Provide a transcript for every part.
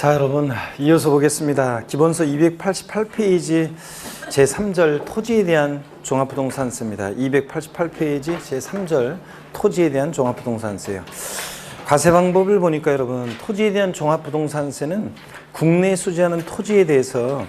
자, 여러분 이어서 보겠습니다. 기본서 288페이지 제3절 토지에 대한 종합부동산세입니다. 288페이지 제3절 토지에 대한 종합부동산세예요. 과세 방법을 보니까 여러분 토지에 대한 종합부동산세는 국내에 소지하는 토지에 대해서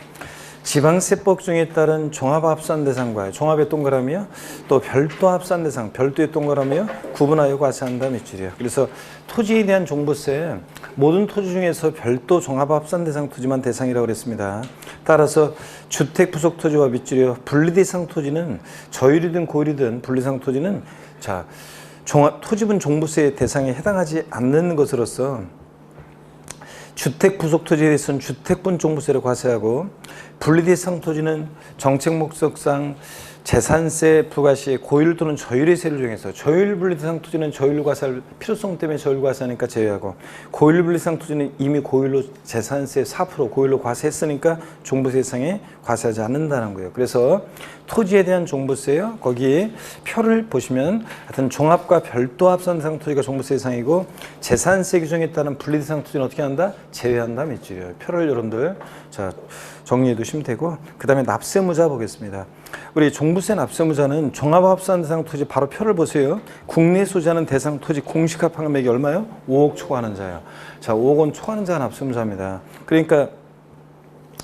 지방세법 중에 따른 종합합산 대상과 종합의 동그라미요, 또 별도 합산 대상, 별도의 동그라미요 구분하여 과세한다 밑줄이에요. 그래서 토지에 대한 종부세, 모든 토지 중에서 별도 종합합산 대상 토지만 대상이라고 그랬습니다. 따라서 주택 부속 토지와 밑줄이요, 분리대상 토지는 저율이든 고율이든 분리대상 토지는 자 토지분 종부세 대상에 해당하지 않는 것으로서 주택 부속 토지에 대해서는 주택분 종부세를 과세하고, 분리대상 토지는 정책 목적상 재산세 부과 시에 고율 또는 저율의 세를 정해서, 저율 분리대상 토지는 저율로 과세할 필요성 때문에 저율 과세하니까 제외하고, 고율 분리대상 토지는 이미 고율로 재산세 4% 고율로 과세했으니까 종부세 대상에 과세하지 않는다는 거예요. 그래서 토지에 대한 종부세요, 거기에 표를 보시면 하여튼 종합과 별도 합산 대상 토지가 종부세 대상이고, 재산세 규정에 따른 분리대상 토지는 어떻게 한다? 제외한다 밑줄이에요. 표를 여러분들 자 정리해 두시면 되고, 그 다음에 납세무자 보겠습니다. 우리 종부세 납세무자는 종합합산 대상 토지 바로 표를 보세요. 국내 소지하는 대상 토지 공시가파 금액이 얼마요? 5억 초과하는 자예요. 자, 5억 원 초과하는 자가 납세무자입니다. 그러니까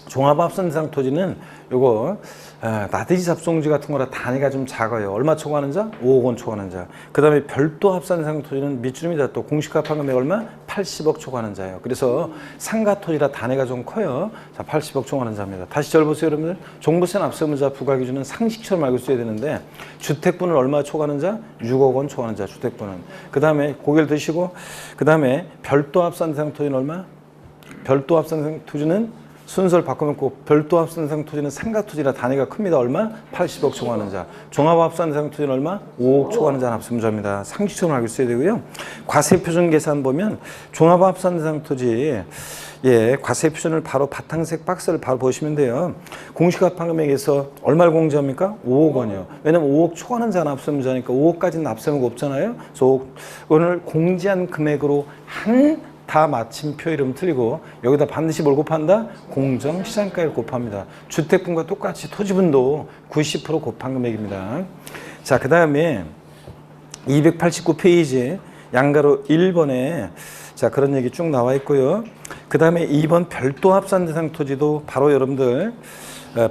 종합합산 대상 토지는 요거 나대지 잡송지 같은 거라 단위가 좀 작아요. 얼마 초과하는 자? 5억 원 초과하는 자. 그 다음에 별도 합산 대상 토지는 밑줄입니다. 또 공시가파 금액 얼마? 80억 초과하는 자예요. 그래서 상가 토지라 단위가 좀 커요. 자, 80억 초과하는 자입니다. 다시 절 보세요, 여러분들. 종부세 납세무자 부과 기준은 상식처럼 알고 있어야 되는데, 주택분은 얼마 초과하는 자? 6억 원 초과하는 자, 주택분은. 그 다음에 고개를 드시고, 그 다음에 별도 합산 대상 토지는 얼마? 별도 합산 대상 토지는 순서를 바꿔놓고, 별도 합산 대상 토지는 상가 토지라 단위가 큽니다. 얼마? 80억 초과하는 자. 종합 합산 대상 토지는 얼마? 5억 초과하는 자 납세무자입니다. 상식적으로 알고 있어야 되고요. 과세 표준 계산 보면 종합 합산 대상 토지 과세 표준을 바로 바탕색 박스를 바로 보시면 돼요. 공시가파 금액에서 얼마를 공제합니까? 5억 원이요. 왜냐면 5억 초과하는 자 납세무자니까 5억까지는 납세무가 없잖아요. 그래서 5억 원을 공제한 금액으로 다 마침표 이름 틀리고, 여기다 반드시 뭘 곱한다? 공정시장가를 곱합니다. 주택분과 똑같이 토지분도 90% 곱한 금액입니다. 자, 그 다음에 289페이지 양가로 1번에 자 그런 얘기 쭉 나와 있고요. 그 다음에 2번 별도 합산 대상 토지도 바로 여러분들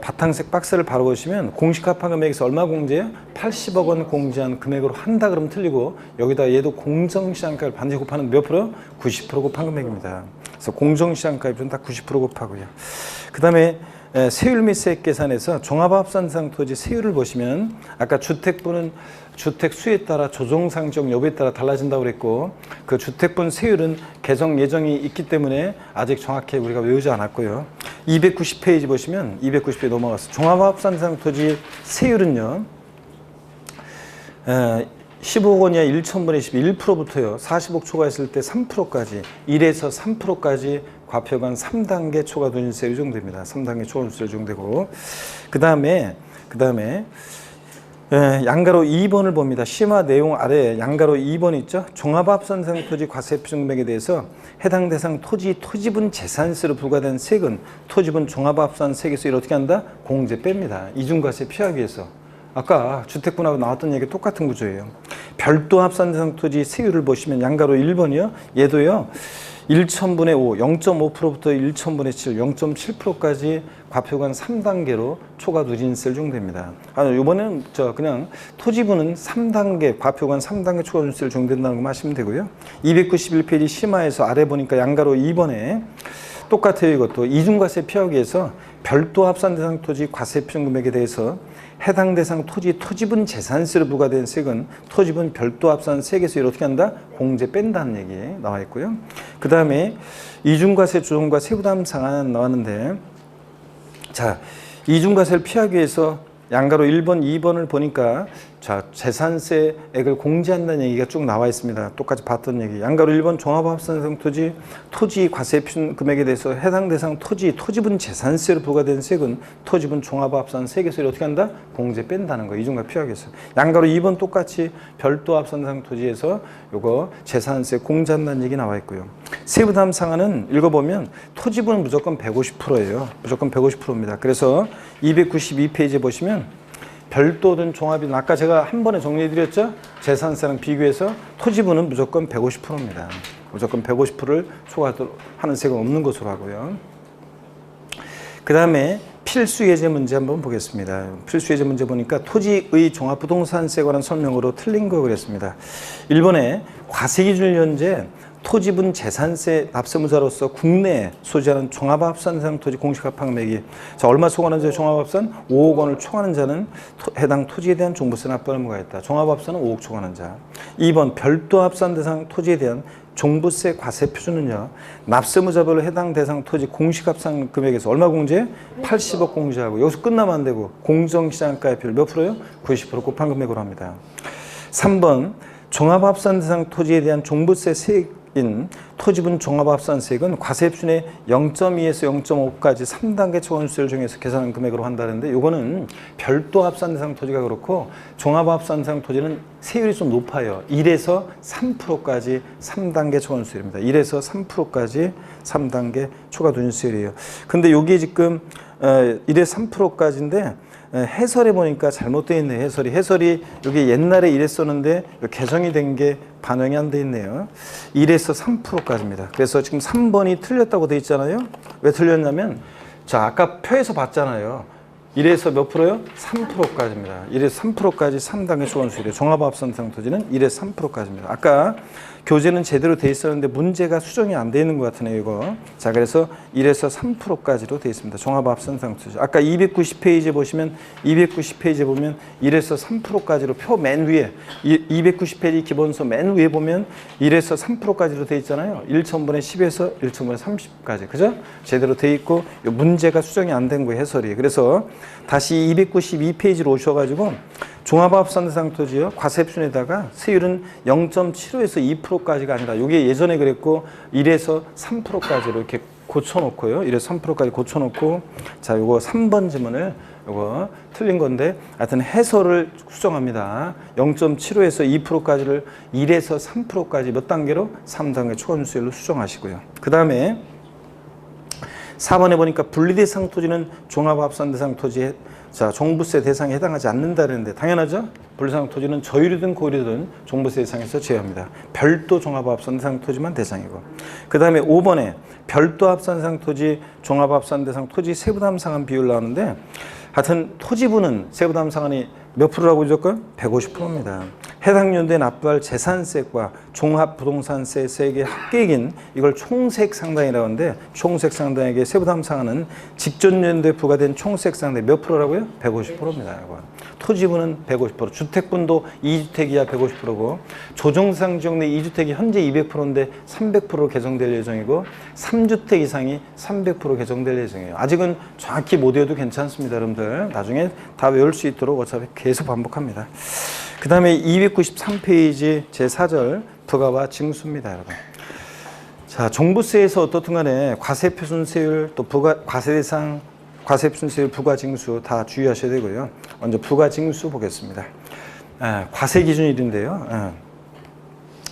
바탕색 박스를 바로 보시면 공시가파 금액에서 얼마 공제해요? 80억 원 공제한 금액으로 한다 그러면 틀리고, 여기다 얘도 공정시장가를 반드시 곱하는 몇 프로? 90% 곱한 금액입니다. 그래서 공정시장가 비율은 다 90% 곱하고요. 그 다음에 세율 및 세액 계산에서 종합합산 대상 토지 세율을 보시면, 아까 주택분은 주택 수에 따라 조정상정 여부에 따라 달라진다고 그랬고, 그 주택분 세율은 개정 예정이 있기 때문에 아직 정확히 우리가 외우지 않았고요. 290페이지 보시면 290페이지 넘어가서 종합합산 대상 토지 세율은요, 15억 원이야 1천분의 11%부터요. 40억 초과했을 때 3%까지 1에서 3%까지 과표관 3단계 초과 누진세 유정됩니다. 3단계 초과 누진세 유정되고, 그 다음에 양가로 2번을 봅니다. 심화 내용 아래 양가로 2번 있죠. 종합합산 대상 토지 과세 표준 금액에 대해서 해당 대상 토지분 재산세로 부과된 세액은 토지분 종합합산 세액에서 어떻게 한다? 공제 뺍니다. 이중과세 피하기 위해서. 아까 주택분하고 나왔던 얘기 똑같은 구조예요. 별도 합산 대상 토지 세율을 보시면 양가로 1번이요. 얘도요. 1천분의 5, 0.5%부터 1천분의 7, 0.7%까지 과표관 3단계로 초과 누진세를 적용됩니다. 이번에는 그냥 토지분은 3단계, 과표관 3단계 초과 누진세를 적용된다는 거 하시면 되고요. 291페이지 심화에서 아래 보니까 양가로 2번에 똑같아요. 이것도 이중과세 피하기 위해서 별도 합산 대상 토지 과세 표준 금액에 대해서 해당 대상 토지분 재산세로 부과된 세액은 토지분 별도 합산 세액에서 어떻게 한다? 공제 뺀다는 얘기 나와 있고요. 그 다음에 이중과세 조정과 세부담 상한 나왔는데, 자 이중과세를 피하기 위해서 양가로 1번, 2번을 보니까 자, 재산세액을 공제한다는 얘기가 쭉 나와 있습니다. 똑같이 봤던 얘기. 양가로 1번 종합합산상 토지, 토지 과세 표준 금액에 대해서 해당 대상 토지분 재산세로 부과된 세액은 토지분 종합합산 세계세를 어떻게 한다? 공제 뺀다는 거. 이중과 피하겠어요. 양가로 2번 똑같이 별도 합산상 토지에서 요거 재산세 공제한다는 얘기 나와 있고요. 세부담 상한은 읽어보면 토지분은 무조건 150%예요. 무조건 150%입니다. 그래서 292페이지에 보시면 별도든 종합이든 아까 제가 한 번에 정리해드렸죠? 재산세랑 비교해서 토지분은 무조건 150%입니다. 무조건 150%를 초과하는 세금 없는 것으로 하고요. 그 다음에 필수예제 문제 한번 보겠습니다. 필수예제 문제 보니까 토지의 종합부동산세에 관한 설명으로 틀린 거 그랬습니다. 1번에 과세기준일 현재 토지분 재산세 납세무자로서 국내에 소지하는 종합합산상 토지 공시가판금액이 자 얼마 초과하는 자 종합합산 5억 원을 초과하는 자는 해당 토지에 대한 종부세 납부 의무가 있다. 종합합산은 5억 초과하는 자. 2번 별도 합산 대상 토지에 대한 종부세 과세 표준은요. 납세무자별로 해당 대상 토지 공시합산 금액에서 얼마 공제? 80억 공제하고 여기서 끝나면 안 되고 공정시장가의 비율 몇 프로요? 90% 곱한 금액으로 합니다. 3번 종합합산 대상 토지에 대한 종부세 세액인 토지분 종합합산세액은 과세표준의 0.2에서 0.5까지 3단계 초과세를 정해서 계산한 금액으로 한다는데 이거는 별도 합산 대상 토지가 그렇고 종합합산 대상 토지는 세율이 좀 높아요. 1에서 3%까지 3단계 초과세율입니다. 1에서 3%까지 3단계 초과세율이에요. 근데 여기 지금 1에서 3%까지인데 해설에 보니까 잘못되어 있네요. 해설이 여기 옛날에 이랬었는데 개정이 된 게 반영이 안 돼 있네요. 1에서 3%까지입니다. 그래서 지금 3번이 틀렸다고 돼 있잖아요. 왜 틀렸냐면 자 아까 표에서 봤잖아요. 1에서 몇 프로요? 3%까지입니다. 1에서 3%까지 3단계 초과세율이에요. 종합합산상 토지는 1에서 3%까지입니다. 아까 교재는 제대로 돼 있었는데 문제가 수정이 안 돼 있는 것 같으네요, 이거. 자, 그래서 1에서 3%까지로 돼 있습니다. 종합합산상 토지. 아까 290페이지에 보시면 290페이지에 보면 1에서 3%까지로 표 맨 위에 290페이지 기본서 맨 위에 보면 1에서 3%까지로 돼 있잖아요. 1,000분의 10에서 1,000분의 30까지. 그죠? 제대로 돼 있고 문제가 수정이 안 된 거예요, 해설이. 그래서 다시 292페이지로 오셔가지고 종합합산대상 토지요 과세표준에다가 세율은 0.75에서 2%까지가 아니라 이게 예전에 그랬고 1에서 3%까지로 이렇게 고쳐놓고요. 1에서 3%까지 고쳐놓고 자 요거 3번 지문을 요거 틀린 건데 하여튼 해설을 수정합니다. 0.75에서 2%까지를 1에서 3%까지 몇 단계로? 3단계 초과세율로 수정하시고요. 그 다음에 4번에 보니까 분리대상 토지는 종합합산대상 토지에 자 종부세 대상에 해당하지 않는다는데 당연하죠. 분리대상 토지는 저율이든 고율이든 종부세 대상에서 제외합니다. 별도 종합합산대상 토지만 대상이고 그 다음에 5번에 별도 합산대상 토지 종합합산 대상 토지 세부담 상한 비율 나오는데 하여튼 토지분은 세부담 상한이 몇 프로라고 무조건? 150%입니다. 해당 연도에 납부할 재산세액과 종합부동산세 세액의 합계액인 이걸 총세액 상당이라고 하는데 총세액 상당액의 세부담 상한은 직전 연도에 부과된 총세액 상당 몇 프로라고요? 150%입니다. 토지분은 150%, 주택분도 2주택 이하 150%고 조정상 지역 내 2주택이 현재 200%인데 300%로 개정될 예정이고 3주택 이상이 300% 개정될 예정이에요. 아직은 정확히 못 외워도 괜찮습니다. 여러분들 나중에 다 외울 수 있도록 어차피 계속 반복합니다. 그 다음에 293페이지 제4절 부가와 징수입니다. 여러분. 자, 종부세에서 어떻든 간에 과세표준세율 또 과세대상 과세표준세율 부가징수 다 주의하셔야 되고요. 먼저 부가징수 보겠습니다. 과세기준일인데요.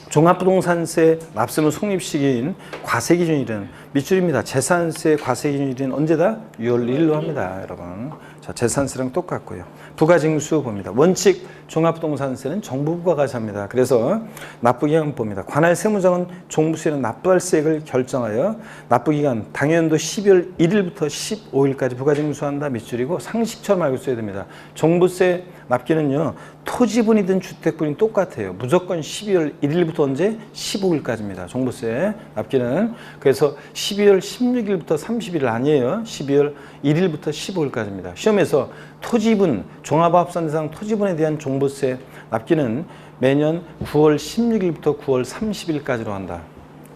종합부동산세 납세무 성립시기인 과세기준일은 밑줄입니다. 재산세 과세기준일은 언제다? 6월 1일로 합니다. 여러분. 자, 재산세랑 똑같고요. 부가징수 봅니다. 원칙 종합부동산세는 정부 부가가세합니다. 그래서 납부기간 봅니다. 관할 세무장은 종부세는 납부할 세액을 결정하여 납부기간 당연도 12월 1일부터 15일까지 부가징수한다 밑줄이고 상식처럼 알고 있어야 됩니다. 종부세 납기는요. 토지분이든 주택분이든 똑같아요. 무조건 12월 1일부터 언제? 15일까지입니다. 종부세 납기는. 그래서 12월 16일부터 30일 아니에요. 12월 1일부터 15일까지입니다. 시험에서 토지분, 종합합산대상 토지분에 대한 종부세 납기는 매년 9월 16일부터 9월 30일까지로 한다.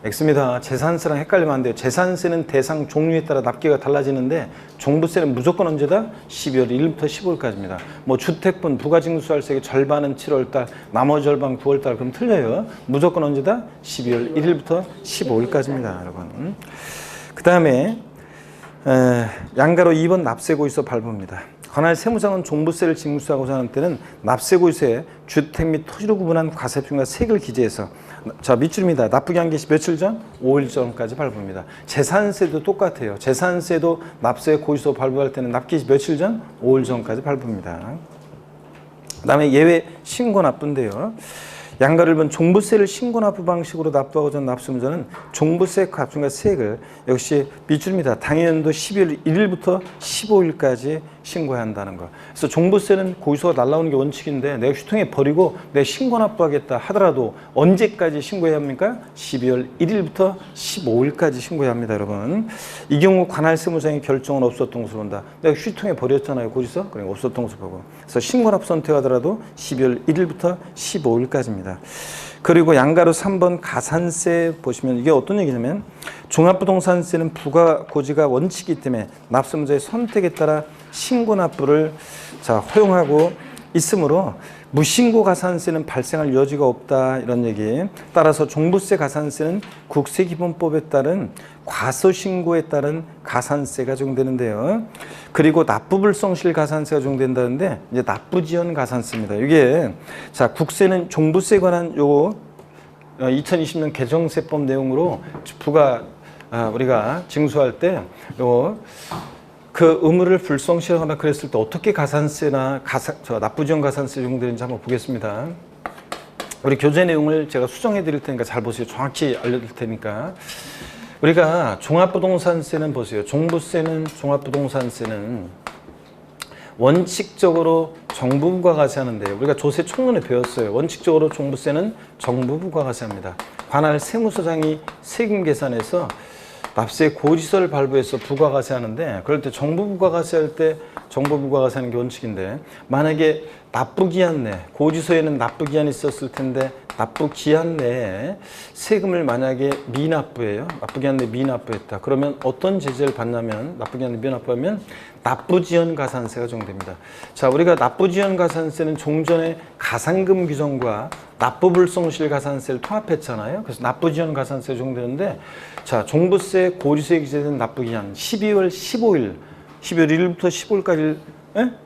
X입니다. 재산세랑 헷갈리면 안 돼요. 재산세는 대상 종류에 따라 납기가 달라지는데 종부세는 무조건 언제다? 12월 1일부터 15일까지입니다. 뭐 주택분 부가징수세의 절반은 7월달, 나머지 절반 9월달 그럼 틀려요. 무조건 언제다? 12월 1일부터 15일까지입니다, 여러분. 그 다음에 양가로 2번 납세고지서 발부입니다. 관할 세무상은 종부세를 징수하고자 하는 때는 납세고지서에 주택 및 토지로 구분한 과세표준과 세액을 기재해서 자 밑줄입니다. 납부기 한 개시 며칠 전? 5일 전까지 발부입니다. 재산세도 똑같아요. 재산세도 납세고지서 발부할 때는 납기 며칠 전? 5일 전까지 발부입니다. 그 다음에 예외 신고납부인데요. 양가를 본 종부세를 신고납부 방식으로 납부하고자 하는 납세무자는 종부세 값과 세액을 역시 밑줄입니다. 당해연도 12월 1일부터 15일까지 신고해야 한다는 거. 그래서 종부세는 고지서가 날라오는 게 원칙인데 내가 휴통에 버리고 내가 신고납부하겠다 하더라도 언제까지 신고해야 합니까? 12월 1일부터 15일까지 신고해야 합니다, 여러분. 이 경우 관할 세무장의 결정은 없었던 것으로 본다. 내가 휴통에 버렸잖아요, 고지서. 그러니까 없었던 것으로 보고. 그래서 신고납부 선택하더라도 12월 1일부터 15일까지입니다. 그리고 양가로 3번 가산세 보시면 이게 어떤 얘기냐면 종합부동산세는 부가고지가 원칙이기 때문에 납세무자의 선택에 따라 신고납부를 허용하고 있으므로 무신고 가산세는 발생할 여지가 없다 이런 얘기. 따라서 종부세 가산세는 국세기본법에 따른 과소신고에 따른 가산세가 적용되는데요. 그리고 납부불성실 가산세가 적용된다는데 이제 납부지연 가산세입니다. 이게 자 국세는 종부세에 관한 요 2020년 개정세법 내용으로 우리가 징수할 때 그 의무를 불성실하거나 그랬을 때 어떻게 가산세나 납부지연 가산세 적용되는지 한번 보겠습니다. 우리 교재 내용을 제가 수정해 드릴 테니까 잘 보세요. 정확히 알려드릴 테니까. 우리가 종합부동산세는 보세요. 종합부동산세는 원칙적으로 정부부가 과세하는데요. 우리가 조세 총론에 배웠어요. 원칙적으로 종부세는 정부부가 과세합니다. 관할 세무서장이 세금 계산해서 납세 고지서를 발부해서 부가가세하는데 그럴 때 정부부가 가세할 때 정부부가 가세하는 게 원칙인데 만약에 납부기한 내 고지서에는 납부기한이 있었을 텐데 납부기한 내에 세금을 만약에 미납부해요. 납부기한 내 미납부했다. 그러면 어떤 제재를 받냐면 납부기한 내 미납부하면 납부지연 가산세가 적용됩니다. 자, 우리가 납부지연 가산세는 종전에 가산금 규정과 납부불성실 가산세를 통합했잖아요. 그래서 납부지연 가산세 적용되는데 자, 종부세 고지서에 기재된 납부기한 12월 15일 12월 1일부터 15일까지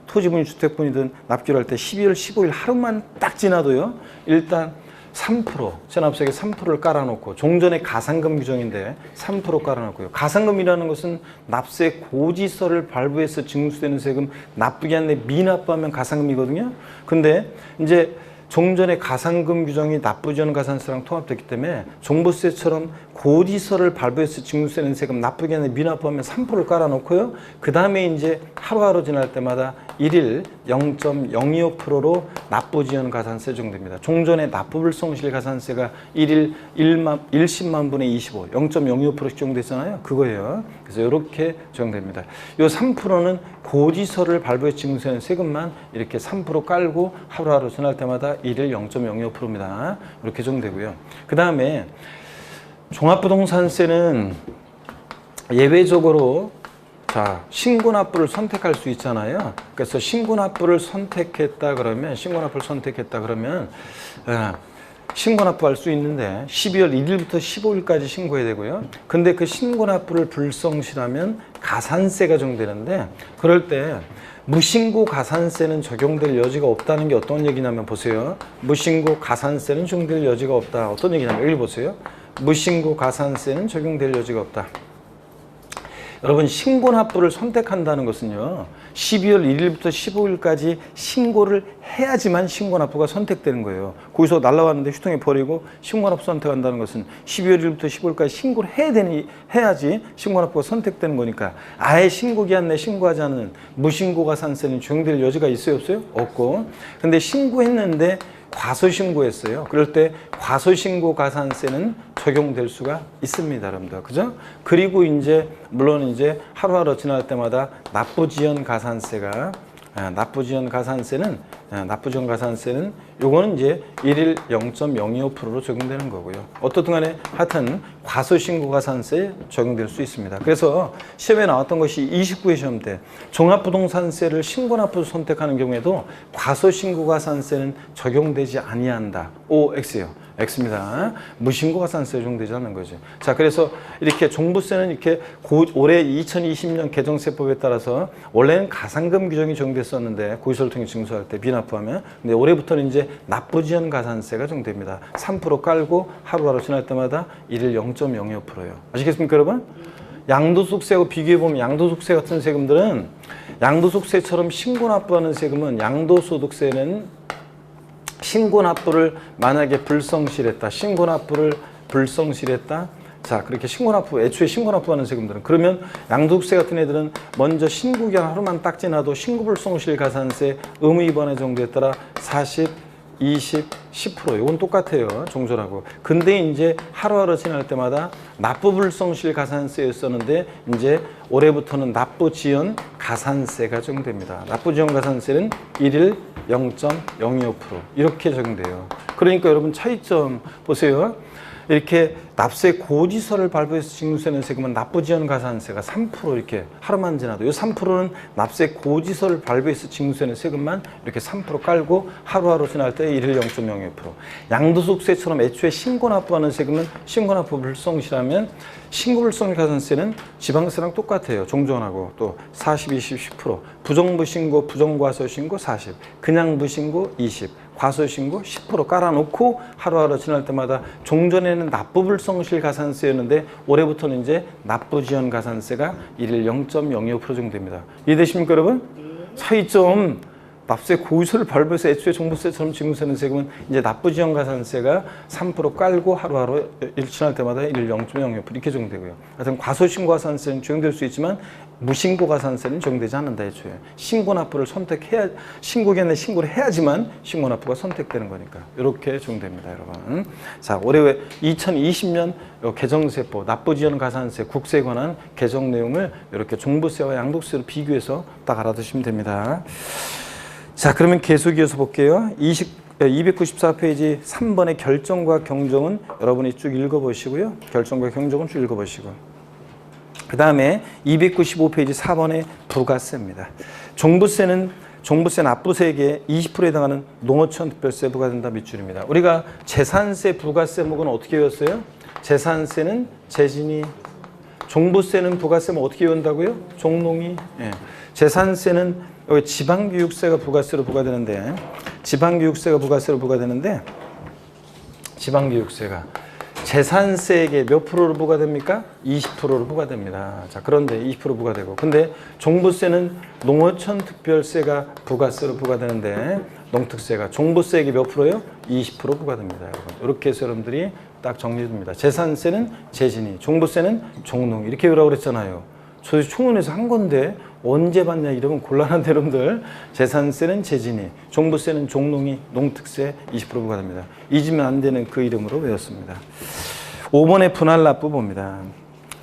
토지분이 주택분이든 납기를 할 때 12월 15일 하루만 딱 지나도요. 일단 3% 체납세액의 3%를 깔아놓고 종전의 가산금 규정인데 3% 깔아놓고요. 가산금이라는 것은 납세 고지서를 발부해서 징수되는 세금 납부기한 내 미납부하면 가산금이거든요. 근데 이제 종전의 가산금 규정이 납부지연 가산세랑 통합됐기 때문에 종부세처럼 고지서를 발부해서 징수되는 세금 납부기한 내 미납부하면 3%를 깔아놓고요. 그 다음에 이제 하루하루 지날 때마다 1일 0.025%로 납부지연 가산세 적용됩니다. 종전의 납부불성실 가산세가 1일 10만 분의 25, 0.025%씩 적용됐잖아요. 그거예요. 그래서 이렇게 적용됩니다. 이 3%는 고지서를 발부해서 징수하는 세금만 이렇게 3% 깔고 하루하루 지날 때마다 1일 0.025%입니다. 이렇게 적용되고요. 그 다음에 종합부동산세는 예외적으로 신고납부를 선택할 수 있잖아요. 그래서 신고납부를 선택했다 그러면 신고납부할 수 있는데 12월 1일부터 15일까지 신고해야 되고요. 근데 그 신고납부를 불성실하면 가산세가 적용되는데 그럴 때 무신고 가산세는 적용될 여지가 없다는 게 어떤 얘기냐면 보세요. 무신고 가산세는 적용될 여지가 없다. 어떤 얘기냐면 여기 보세요. 무신고 가산세는 적용될 여지가 없다. 여러분 신고납부를 선택한다는 것은요. 12월 1일부터 15일까지 신고를 해야지만 신고납부가 선택되는 거예요. 거기서 날라왔는데 휴통에 버리고 신고납부 선택한다는 것은 12월 1일부터 15일까지 신고를 해야지 신고납부가 선택되는 거니까 아예 신고기한 내 신고하지 않은 무신고 가산세는 적용될 여지가 있어요 없어요? 없고 근데 신고했는데 과소신고했어요. 그럴 때 과소신고 가산세는 적용될 수가 있습니다, 여러분들. 그죠? 그리고 이제 물론 이제 하루하루 지날 때마다 납부지연 가산세는 요거는 이제 1일 0.025%로 적용되는 거고요. 어떻든 간에 하여튼 과소신고가산세에 적용될 수 있습니다. 그래서 시험에 나왔던 것이 29회 시험 때 종합부동산세를 신고납부로 선택하는 경우에도 과소신고가산세는 적용되지 아니한다. O, X요. X입니다. 무신고가산세 적용되지 않는 거죠. 자, 그래서 이렇게 종부세는 이렇게 올해 2020년 개정세법에 따라서 원래는 가산금 규정이 적용됐었는데 고지서를 통해 징수할 때 비납부하면, 근데 올해부터는 이제 납부지연 가산세가 적용됩니다. 3% 깔고 하루하루 지날 때마다 일일 0.02%예요. 아시겠습니까, 여러분? 양도소득세하고 비교해보면 양도소득세 같은 세금들은 양도소득세처럼 신고납부하는 세금은 양도소득세는 신고납부를 만약에 불성실했다. 신고납부를 불성실했다. 자, 그렇게 신고납부, 애초에 신고납부하는 세금들은, 그러면 양도소득세 같은 애들은 먼저 신고기한 하루만 딱 지나도 신고불성실 가산세 의무 위반의 정도에 따라 40, 20, 10% 이건 똑같아요. 종전하고. 근데 이제 하루하루 지날 때마다 납부불성실 가산세였었는데 이제 올해부터는 납부지연 가산세가 적용됩니다. 납부지연 가산세는 일일 0.025% 이렇게 적용돼요. 그러니까 여러분 차이점 보세요. 이렇게 납세 고지서를 발부해서 징수하는 세금은 납부지연 가산세가 3% 이렇게 하루만 지나도, 이 3%는 납세 고지서를 발부해서 징수하는 세금만 이렇게 3% 깔고 하루하루 지날 때 일일 0.02%. 양도소득세처럼 애초에 신고납부하는 세금은 신고납부 불성실하면 신고불성실 가산세는 지방세랑 똑같아요. 종전하고 또 40, 20, 10%. 부정부신고, 부정과소신고 40, 그냥 부신고 20. 과소신고 10% 깔아놓고 하루하루 지날 때마다 종전에는 납부불성실 가산세였는데 올해부터는 이제 납부지연 가산세가 일일 0.02% 정도 됩니다. 이해되십니까, 여러분? 차이점. 납세 고지서를 발부해서 애초에 종부세처럼 징수하는 세금은 이제 납부지연 가산세가 3% 깔고 하루하루 지날 때마다 일일 0.02% 이렇게 적용되고요. 하여튼 과소신고 가산세는 적용될 수 있지만 무신고 가산세는 적용되지 않는다. 애초에 신고납부를 선택해야, 신고기한에 신고를 해야지만 신고납부가 선택되는 거니까 이렇게 적용됩니다, 여러분. 자, 올해 2020년 개정세법 납부지연 가산세 국세에 관한 개정 내용을 이렇게 종부세와 양도세로 비교해서 딱 알아두시면 됩니다. 자, 그러면 계속 이어서 볼게요. 294페이지 3번의 결정과 경정은 여러분이 쭉 읽어보시고요. 결정과 경정은 쭉 읽어보시고. 그 다음에 295페이지 4번의 부가세입니다. 종부세 납부세액의 20%에 해당하는 농어촌 특별세 부과된다 밑줄입니다. 우리가 재산세 부가세목은 어떻게 외웠어요? 재산세는 재진이, 종부세는 부가세목 어떻게 외운다고요? 종농이. 예. 재산세는 여기 지방교육세가 부가세로 부과되는데, 지방교육세가 재산세액의 몇 프로로 부과됩니까? 20%로 부과됩니다. 자, 그런데 20% 부과되고, 근데 종부세는 농어촌 특별세가 부가세로 부과되는데 농특세가 종부세액이 몇 프로요? 20% 부과됩니다, 여러분. 이렇게 해서 여러분들이 딱 정리해줍니다. 재산세는 재진이, 종부세는 종농 이렇게 외우라고 그랬잖아요. 저 총론에서 한 건데 언제 봤냐 이러면 곤란한데, 여러분들. 재산세는 재진이, 종부세는 종농이, 농특세 20% 부과됩니다. 잊으면 안 되는 그 이름으로 외웠습니다. 5번의 분할납부 봅니다.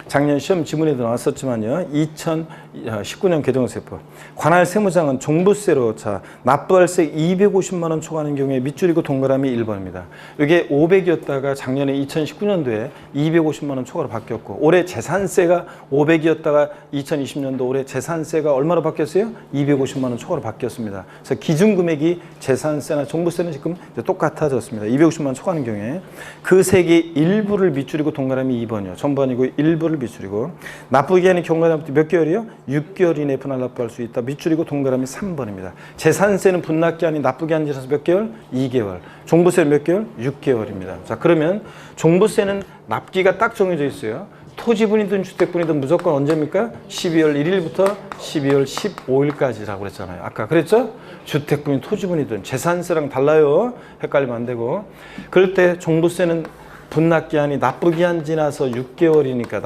작년 시험 지문에도 나왔었지만요. 2019년 개정세법. 관할 세무장은 종부세로 납부할 세 250만 원 초과하는 경우에 밑줄이고 동그라미 1번입니다. 이게 500이었다가 작년에 2019년도에 250만 원 초과로 바뀌었고, 올해 재산세가 500이었다가 2020년도 올해 재산세가 얼마로 바뀌었어요? 250만 원 초과로 바뀌었습니다. 그래서 기준 금액이 재산세나 종부세는 지금 똑같아졌습니다. 250만 원 초과하는 경우에 그 세액의 일부를 밑줄이고 동그라미 2번이요. 전부 아니고 일부를 밑줄이고, 납부기한이 경과납부 몇 개월이요? 6개월 이내에 분할납부할 수 있다. 밑줄이고 동그라미 3번입니다. 재산세는 분납기한이 납부기한 지나서 몇 개월? 2개월. 종부세는 몇 개월? 6개월입니다. 자, 그러면 종부세는 납기가 딱 정해져 있어요. 토지분이든 주택분이든 무조건 언제입니까? 12월 1일부터 12월 15일까지라고 그랬잖아요. 아까 그랬죠? 주택분이 토지분이든. 재산세랑 달라요. 헷갈리면 안 되고. 그럴 때 종부세는 분납기한이 납부기한 지나서 6개월이니까,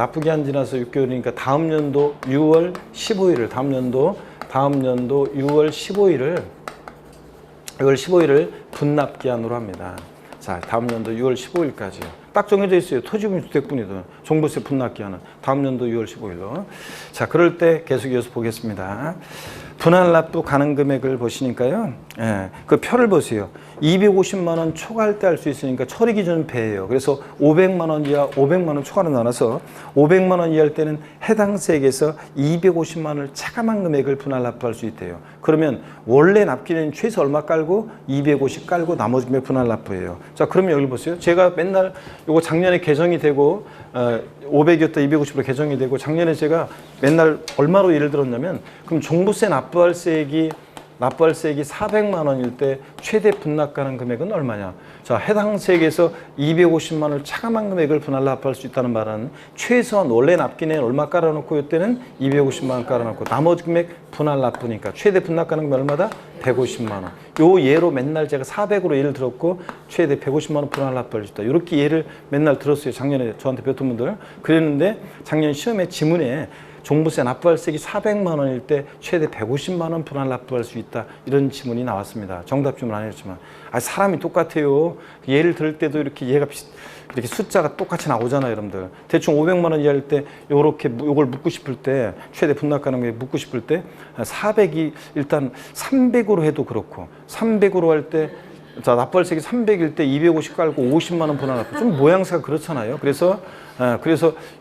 다음 연도 6월 15일을, 다음 연도 6월 15일을 분납기한으로 합니다. 자, 다음 연도 6월 15일까지요. 딱 정해져 있어요. 토지분, 주택분이든 종부세 분납기한은 다음 연도 6월 15일로. 자, 그럴 때 계속 이어서 보겠습니다. 분할납부 가능 금액을 보시니까요. 예, 그 표를 보세요. 250만 원 초과할 때 할 수 있으니까 처리 기준 배예요. 그래서 500만 원 이하, 500만 원 초과로 나눠서 500만 원 이하일 때는 해당 세액에서 250만 원을 차감한 금액을 분할납부할 수 있대요. 그러면 원래 납기는 최소 얼마 깔고 250 깔고 나머지 금액 분할납부예요. 자, 그러면 여기 보세요. 제가 맨날 요거 작년에 개정이 되고 500이었다 250으로 개정이 되고 작년에 제가 맨날 얼마로 예를 들었냐면 그럼 종부세 납부할 세액이 400만 원일 때 최대 분납 가능 금액은 얼마냐? 자, 해당 세액에서 250만 원을 차감한 금액을 분할납부할 수 있다는 말은 최소한 원래 납기는 얼마 깔아놓고 이때는 250만 원 깔아놓고 나머지 금액 분할납부니까 최대 분납 가능 금액 얼마다? 150만 원. 요 예로 맨날 제가 400으로 예를 들었고 최대 150만 원 분할납부할 수 있다. 이렇게 예를 맨날 들었어요. 작년에 저한테 배웠던 분들. 그랬는데 작년 시험에 지문에 종부세 납부할 세액이 400만 원일 때 최대 150만 원 분할 납부할 수 있다. 이런 지문이 나왔습니다. 정답 지문 아니었지만. 사람이 똑같아요. 예를 들을 때도 이렇게 얘가 이렇게 숫자가 똑같이 나오잖아요, 여러분들. 대충 500만 원 이하일 때 요렇게 요걸 묻고 싶을 때 최대 분납 가능하게 묻고 싶을 때 400이 일단 300으로 해도 그렇고 300으로 할 때 자, 납부할 세액이 300일 때 250 깔고 50만 원 분할 납부. 좀 모양새가 그렇잖아요. 그래서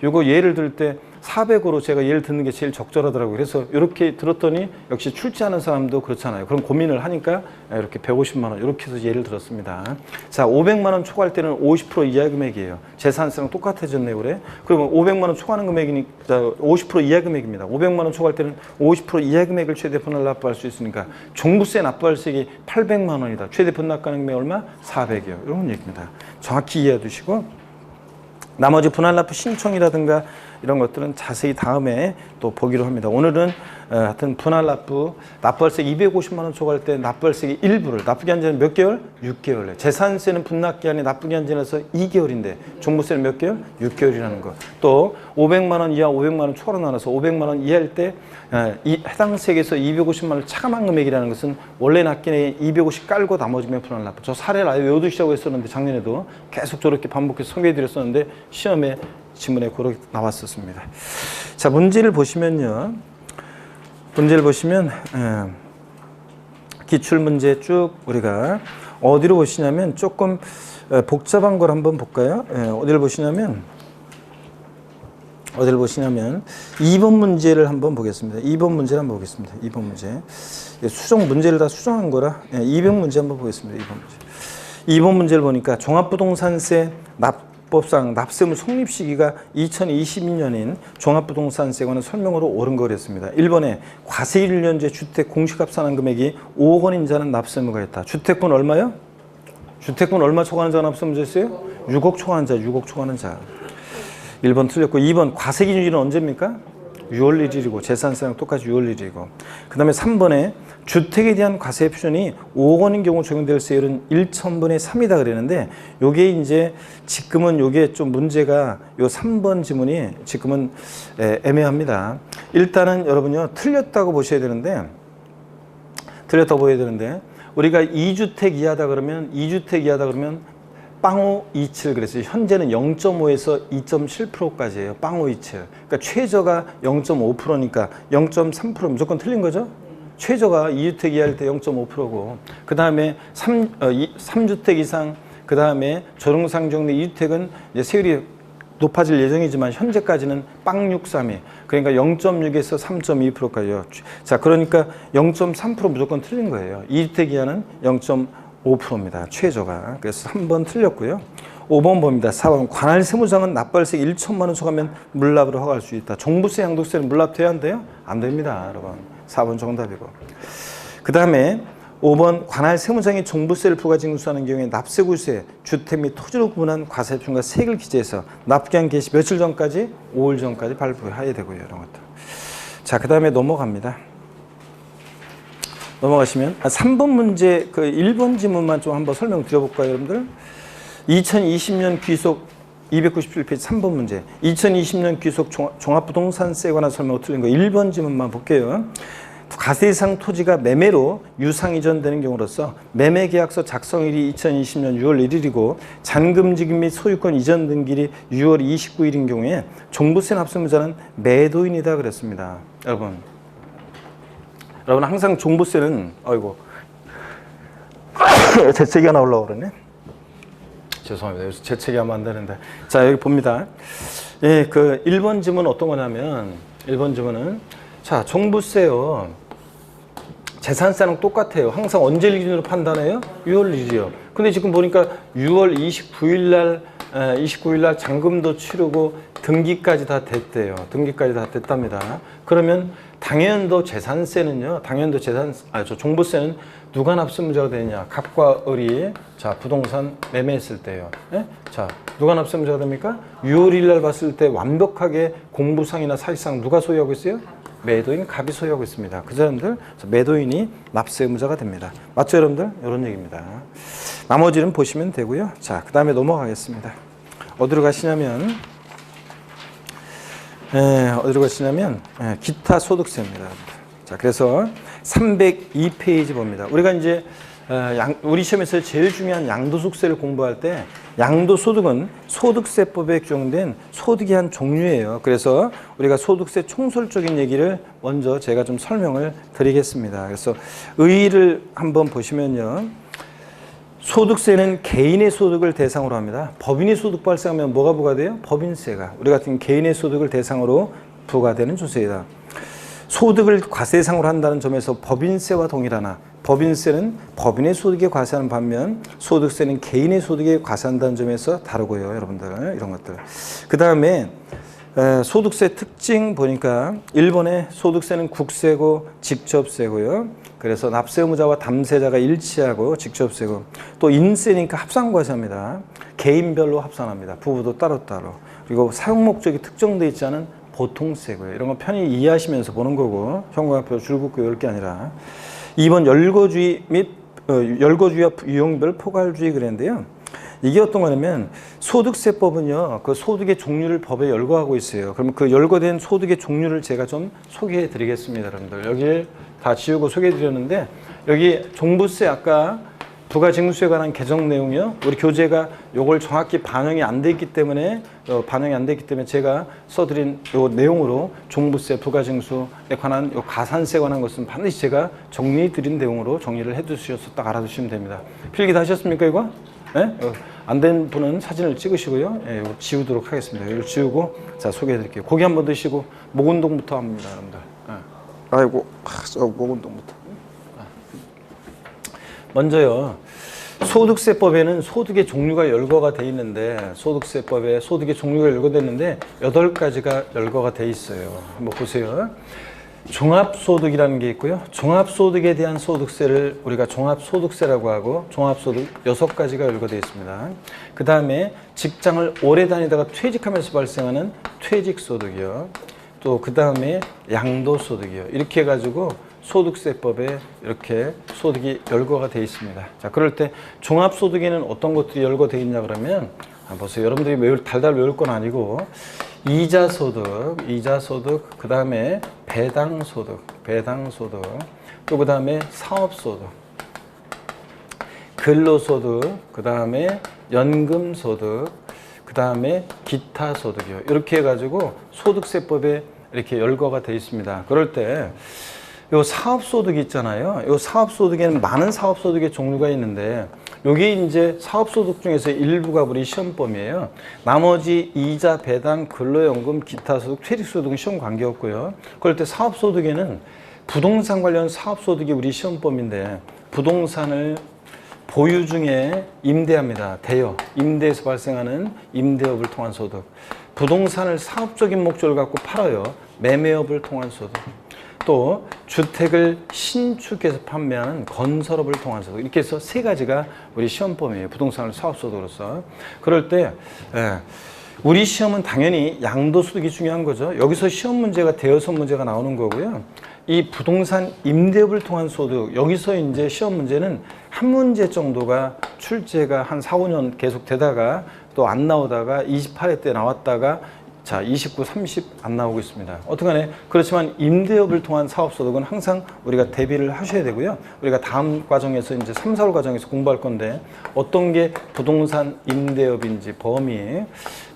요거 예를 들 때 400으로 제가 예를 듣는 게 제일 적절하더라고요. 그래서 이렇게 들었더니 역시 출제하는 사람도 그렇잖아요. 그럼 고민을 하니까 이렇게 150만 원 이렇게 해서 예를 들었습니다. 자, 500만 원 초과할 때는 50% 이하 금액이에요. 재산세랑 똑같아졌네요, 그래. 그러면 500만 원 초과하는 금액이니까 50% 이하 금액입니다. 500만 원 초과할 때는 50% 이하 금액을 최대 분할 납부할 수 있으니까 종부세 납부할 세액이 800만 원이다. 최대 분납 가능 금액 얼마? 400이요. 이런 얘기입니다. 정확히 이해해 두시고 나머지 분할납부 신청이라든가 이런 것들은 자세히 다음에 또 보기로 합니다. 오늘은 하여튼 납부할세 250만 원 초과할 때 납부할세의 일부를 납부기한 지는 몇 개월? 6개월. 재산세는 분납기한이 납부기한 지나서 2개월인데 종부세는 몇 개월? 6개월이라는 거. 또 500만 원 이하 500만 원 초과로 나눠서 500만 원 이하일 때 해당 세액에서 250만 원을 차감한 금액이라는 것은 원래 납기에 250 깔고 나머지 금액 분할납부. 저 사례를 아예 외워두시라고 했었는데 작년에도 계속 저렇게 반복해서 소개해드렸었는데 시험에 지문에 그렇게 나왔었습니다. 자, 문제를 보시면요. 문제를 보시면 기출문제 쭉 우리가 어디로 보시냐면 조금 복잡한 걸 한번 볼까요? 어디를 보시냐면 2번 문제를 한번 보겠습니다. 2번 문제를 한번 보겠습니다. 2번 문제. 수정 문제를 다 수정한 거라 200 문제 한번 보겠습니다. 2번 문제. 2번 문제를 보니까 종합부동산세 납법상 납세무 성립 시기가 2022년인 종합부동산세에 관한 설명으로 옳은 거랬습니다. 1번에 과세 1년제 주택 공시값 상환 금액이 5억 원인 자는 납세무가 있다. 주택권 얼마요? 주택권 얼마 초과하는 자가 납세무자였어요? 6억 초과하는 자, 6억 초과하는 자. 1번 틀렸고 2번 과세 기준일은 언제입니까? 6월 1일이고 재산세랑 똑같이 6월 1일이고 그 다음에 3번에 주택에 대한 과세 표준이 5억 원인 경우 적용될 세율은 1,000분의 3이다 그랬는데 요게 이제 지금은 요게 좀 문제가 요 3번 지문이 지금은 애매합니다. 일단은 여러분요 틀렸다고 보셔야 되는데 우리가 2주택 이하다 그러면 빵5 27 그랬어요. 현재는 0.5에서 2.7%까지예요. 빵5 27. 그러니까 최저가 0.5%니까 0.3% 무조건 틀린 거죠? 최저가 2주택 이하일 때 0.5%고 그 다음에 3주택 이상 그 다음에 조롱상정내 2주택은 이제 세율이 높아질 예정이지만 현재까지는 빵 63이 그러니까 0.6에서 3.2%까지요. 자, 그러니까 0.3% 무조건 틀린 거예요. 2주택 이하는 0.5%입니다. 최저가. 그래서 3번 틀렸고요. 5번 봅니다. 4번 관할 세무장은 납부할세 1천만 원 초과하면 물납으로 허가할 수 있다. 종부세, 양도세는 물납돼야 한대요? 안 됩니다, 여러분. 4번 정답이고. 그 다음에 5번 관할 세무장이 종부세를 부가징수하는 경우에 납세구세, 주택 및 토지로 구분한 과세표준과 세액을 기재해서 납기한 개시 며칠 전까지? 5일 전까지 발부해야 되고요. 이런 것들. 자, 그 다음에 넘어갑니다. 넘어가시면 3번 문제 그 1번 지문만 좀 한번 설명드려볼까요, 여러분들? 2020년 귀속 297페이지 3번 문제. 2020년 귀속 종합부동산세에 관한 설명을 틀린 거 1번 지문만 볼게요. 과세상 토지가 매매로 유상 이전되는 경우로서 매매계약서 작성일이 2020년 6월 1일이고 잔금지급 및 소유권 이전 등기일이 6월 29일인 경우에 종부세 납세무자는 매도인이다 그랬습니다. 여러분. 여러분 항상 종부세는 아이고 재채기 하나 올라오고 그러네. 죄송합니다. 여기서 재채기 하면 안 되는데. 자, 여기 봅니다. 예, 그 1번 지문 어떤 거냐면 1번 지문은 자, 종부세요. 재산세랑 똑같아요. 항상 언제 기준으로 판단해요? 6월 1일이요. 근데 지금 보니까 6월 29일 날 잔금도 치르고 등기까지 다 됐대요. 등기까지 다 됐답니다. 그러면 당연도 재산세는요. 종부세는 누가 납세무자가 되느냐? 갑과 을이 자, 부동산 매매했을 때요. 예? 자, 누가 납세무자가 됩니까? 6월 1일 날 봤을 때 완벽하게 공부상이나 사실상 누가 소유하고 있어요? 매도인 갑이 소유하고 있습니다. 그 사람들 매도인이 납세의무자가 됩니다. 맞죠, 여러분들? 이런 얘기입니다. 나머지는 보시면 되고요. 자, 그 다음에 넘어가겠습니다. 어디로 가시냐면 기타 소득세입니다. 자, 그래서 302페이지 봅니다. 우리가 이제 우리 시험에서 제일 중요한 양도소득세를 공부할 때 양도소득은 소득세법에 규정된 소득의 한 종류예요. 그래서 우리가 소득세 총설적인 얘기를 먼저 제가 좀 설명을 드리겠습니다. 그래서 의의를 한번 보시면요. 소득세는 개인의 소득을 대상으로 합니다. 법인의 소득 발생하면 뭐가 부과돼요? 법인세가. 우리 같은 개인의 소득을 대상으로 부과되는 조세이다. 소득을 과세상으로 한다는 점에서 법인세와 동일하나 법인세는 법인의 소득에 과세하는 반면 소득세는 개인의 소득에 과세한다는 점에서 다르고요. 여러분들 이런 것들. 그 다음에 소득세 특징 보니까 1번에 소득세는 국세고 직접세고요. 그래서 납세의무자와 담세자가 일치하고 직접세고 또 인세니까 합산과세합니다. 개인별로 합산합니다. 부부도 따로따로. 그리고 사용목적이 특정되어 있지 않은 보통세고요. 이런 거 편히 이해하시면서 보는 거고 현관표 줄긋고 이럴 게 아니라 2번 열거주의 및 열거주의와 유형별 포괄주의 그랬는데요. 이게 어떤 거냐면 소득세법은요. 그 소득의 종류를 법에 열거하고 있어요. 그러면 그 열거된 소득의 종류를 제가 좀 소개해 드리겠습니다. 여러분들 여기를 다 지우고 소개해 드렸는데 여기 종부세 아까 부가징수에 관한 개정 내용이요. 우리 교재가 요걸 정확히 반영이 안 돼 있기 때문에 제가 써드린 요 내용으로 종부세, 부가징수에 관한 요 가산세에 관한 것은 반드시 제가 정리해 드린 내용으로 정리를 해 주셔서 딱 알아두시면 됩니다. 필기 다 하셨습니까 이거? 네? 안 된 분은 사진을 찍으시고요. 예, 이거 지우도록 하겠습니다. 이걸 지우고 자 소개해 드릴게요. 고기 한번 드시고 목 운동부터 합니다, 여러분들. 예. 아이고, 목 운동부터. 먼저요. 소득세법에는 소득의 종류가 열거가 돼 있는데 소득세법에 소득의 종류가 열거되어 있는데 8가지가 열거가 돼 있어요. 한번 보세요. 종합소득이라는 게 있고요. 종합소득에 대한 소득세를 우리가 종합소득세라고 하고 종합소득 6가지가 열거되어 있습니다. 그 다음에 직장을 오래 다니다가 퇴직하면서 발생하는 퇴직소득이요. 또 그 다음에 양도소득이요. 이렇게 해가지고 소득세법에 이렇게 소득이 열거가 되어 있습니다. 자, 그럴 때 종합소득에는 어떤 것들이 열거되어 있냐 그러면 보세요. 여러분들이 달달 외울 건 아니고 이자소득, 그 다음에 배당소득, 또 그 다음에 사업소득, 근로소득, 그 다음에 연금소득, 그 다음에 기타소득이요. 이렇게 해가지고 소득세법에 이렇게 열거가 되어 있습니다. 그럴 때 요 사업소득이 있잖아요. 요 사업소득에는 많은 사업소득의 종류가 있는데 요게 이제 사업소득 중에서 일부가 우리 시험범위에요. 나머지 이자, 배당, 근로연금, 기타소득, 퇴직소득은 시험 관계없고요. 그럴 때 사업소득에는 부동산 관련 사업소득이 우리 시험범위인데 부동산을 보유 중에 임대합니다. 대여, 임대에서 발생하는 임대업을 통한 소득. 부동산을 사업적인 목적을 갖고 팔아요. 매매업을 통한 소득. 또 주택을 신축해서 판매하는 건설업을 통한 소득. 이렇게 해서 3가지가 우리 시험범위에요. 부동산을 사업소득으로서. 그럴 때 우리 시험은 당연히 양도소득이 중요한 거죠. 여기서 시험 문제가 대여섯 문제가 나오는 거고요. 이 부동산 임대업을 통한 소득, 여기서 이제 시험 문제는 한 문제 정도가 출제가 한 4, 5년 계속 되다가 또 안 나오다가 28회 때 나왔다가 자, 29, 30 안 나오고 있습니다. 어떡하네. 그렇지만 임대업을 통한 사업소득은 항상 우리가 대비를 하셔야 되고요. 우리가 다음 과정에서 이제 3, 4월 과정에서 공부할 건데 어떤 게 부동산 임대업인지 범위,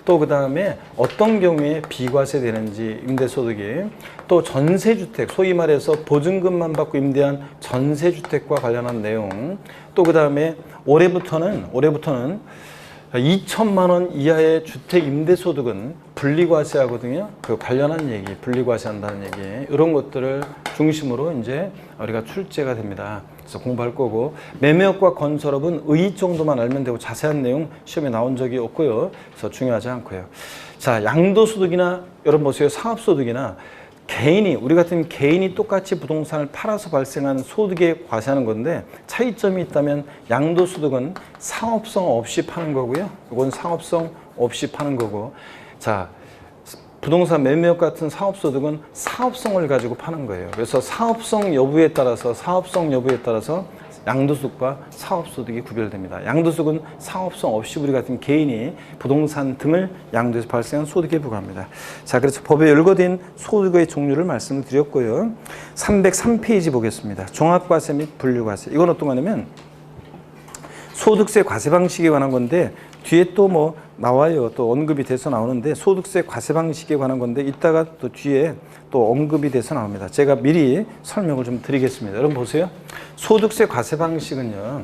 또 그 다음에 어떤 경우에 비과세 되는지 임대소득이, 또 전세주택, 소위 말해서 보증금만 받고 임대한 전세주택과 관련한 내용, 또 그 다음에 올해부터는 2천만 원 이하의 주택 임대소득은 분리과세하거든요. 그 관련한 얘기, 분리과세한다는 얘기, 이런 것들을 중심으로 이제 우리가 출제가 됩니다. 그래서 공부할 거고, 매매업과 건설업은 의 정도만 알면 되고 자세한 내용 시험에 나온 적이 없고요. 그래서 중요하지 않고요. 자, 양도소득이나 여러분 보세요. 사업소득이나 개인이, 우리 같은 개인이 똑같이 부동산을 팔아서 발생한 소득에 과세하는 건데 차이점이 있다면 양도소득은 상업성 없이 파는 거고요. 이건 상업성 없이 파는 거고, 자, 부동산 매매업 같은 사업소득은 사업성을 가지고 파는 거예요. 그래서 사업성 여부에 따라서 양도소득과 사업소득이 구별됩니다. 양도소득은 사업성 없이 우리 같은 개인이 부동산 등을 양도해서 발생한 소득에 부과합니다. 자, 그래서 법에 열거된 소득의 종류를 말씀을 드렸고요. 303페이지 보겠습니다. 종합과세 및 분류과세. 이건 어떤 거냐면 소득세 과세 방식에 관한 건데 뒤에 또 뭐 나와요. 또 언급이 돼서 나오는데 소득세 과세 방식에 관한 건데 이따가 또 뒤에 또 언급이 돼서 나옵니다. 제가 미리 설명을 좀 드리겠습니다. 여러분 보세요. 소득세 과세 방식은요.